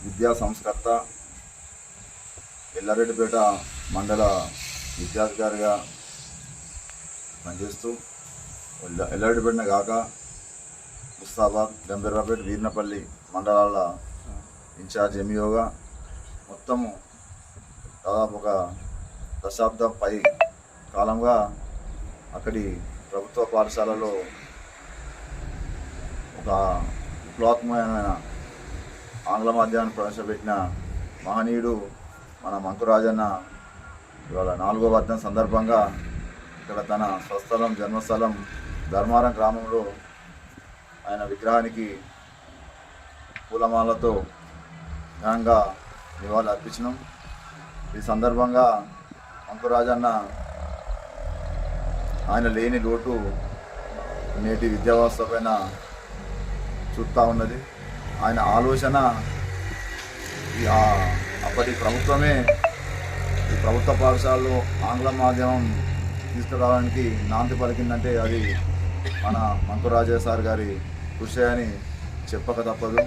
విద్యా సంస్కర్త, ఎల్లారెడ్డిపేట మండల విద్యాధికారిగా పనిచేస్తూ ఎల్లారెడ్డిపేటనే కాక ముస్తాబాద్, గంభీరాపేట, వీర్నపల్లి మండలాల ఇన్ఛార్జ్ ఎంఈఓగా మొత్తము దాదాపు ఒక దశాబ్దం పై కాలంగా అక్కడి ప్రభుత్వ పాఠశాలలో ఒక విప్లవాత్మకమైన ఆంగ్ల మాధ్యమాన్ని ప్రవేశపెట్టిన మహనీయుడు మన మంకురాజన్న ఇవాళ 4వ వర్ధంతి సందర్భంగా ఇక్కడ తన స్వస్థలం, జన్మస్థలం ధర్మారం గ్రామంలో ఆయన విగ్రహానికి పూలమాలతో ఘనంగా నివాళులు అర్పించినాం. ఈ సందర్భంగా మంకురాజన్న ఆయన లేని లోటు నేటి విద్యా వ్యవస్థ పైన చూస్తూ ఉన్నది. ఆయన ఆలోచన అప్పటి ప్రభుత్వమే ఈ ప్రభుత్వ పాఠశాలలో ఆంగ్ల మాధ్యమం తీసుకురావడానికి నాంది పలికిందంటే అది మన మంకురాజయ్య సార్ గారి కృషి అని చెప్పక తప్పదు.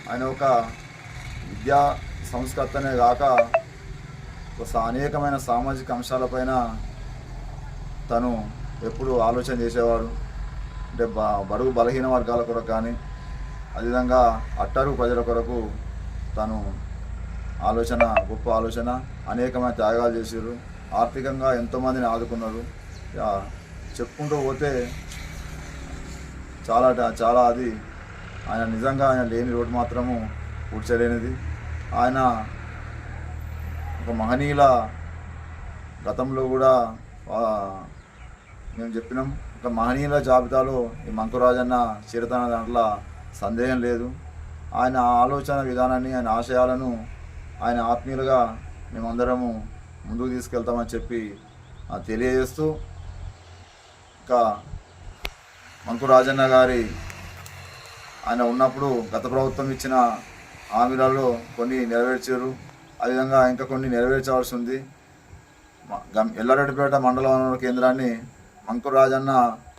ఆయన ఒక విద్యా సంస్కర్తనే కాక అనేకమైన సామాజిక అంశాలపైన తను ఎప్పుడు ఆలోచన చేసేవాడు. అంటే బడుగు బలహీన వర్గాల కొరకు కానీ అదేవిధంగా అట్టడుగు ప్రజల కొరకు తను గొప్ప ఆలోచన, అనేకమైన త్యాగాలు చేసారు. ఆర్థికంగా ఎంతోమందిని ఆదుకున్నారు. చెప్పుకుంటూ పోతే చాలా అది ఆయన నిజంగా ఆయన లేని రోడ్డు మాత్రము పూడ్చలేనిది. ఆయన ఒక మహనీయుల గతంలో కూడా మేము చెప్పినాం. ఒక మహనీయుల జాబితాలో ఈ మంకురాజన్న చేరుతున్న దాంట్లో సందేహం లేదు. ఆయన ఆలోచన విధానాన్ని, ఆయన ఆశయాలను ఆయన ఆత్మీయులుగా మేమందరము ముందుకు తీసుకెళ్తామని చెప్పి తెలియజేస్తూ, ఇంకా మంకురాజన్న గారి ఆయన ఉన్నప్పుడు గత ప్రభుత్వం ఇచ్చిన హామీలలో కొన్ని నెరవేర్చారు. అదేవిధంగా ఇంకా కొన్ని నెరవేర్చవలసి ఉంది. ఎల్లారెడ్డిపేట మండల వనరుల కేంద్రాన్ని మంకురాజన్న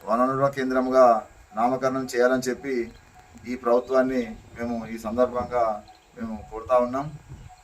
వనరుల కేంద్రంగా నామకరణం చేయాలని చెప్పి ఈ ప్రభుత్వాన్ని మేము ఈ సందర్భంగా కోరుతా ఉన్నాం.